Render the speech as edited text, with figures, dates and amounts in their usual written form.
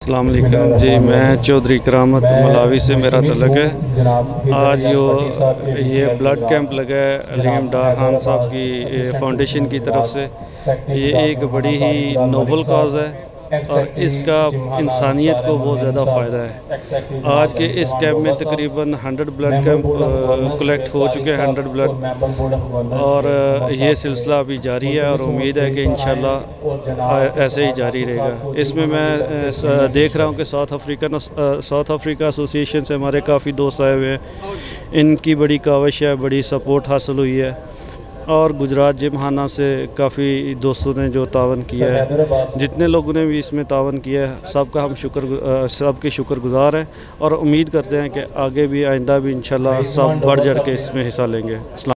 अस्सलाम वालेकुम जी, मैं चौधरी करामत मलावी से मेरा तलक है। आज ये ब्लड कैंप लगा है अलीम डार खान साहब की फाउंडेशन की तरफ से। ये एक बड़ी ही नोबल काज है और इसका इंसानियत को बहुत ज़्यादा फ़ायदा है। आज के इस कैंप में तकरीबन 100 ब्लड कैंप कलेक्ट हो चुके हैं, 100 ब्लड, और ये सिलसिला अभी जारी है और उम्मीद है कि इंशाल्लाह ऐसे ही जारी रहेगा। इसमें मैं देख रहा हूँ कि साउथ अफ्रीका एसोसिएशन से हमारे काफ़ी दोस्त आए हुए हैं। इनकी बड़ी काविश है, बड़ी सपोर्ट हासिल हुई है, और गुजरात जिमखाना से काफ़ी दोस्तों ने जो तावन किया है, जितने लोगों ने भी इसमें तावन किया है, सबका हम सबके शुक्रगुजार हैं और उम्मीद करते हैं कि आगे भी आइंदा भी इंशाल्लाह सब बढ़ चढ़ के इसमें हिस्सा लेंगे।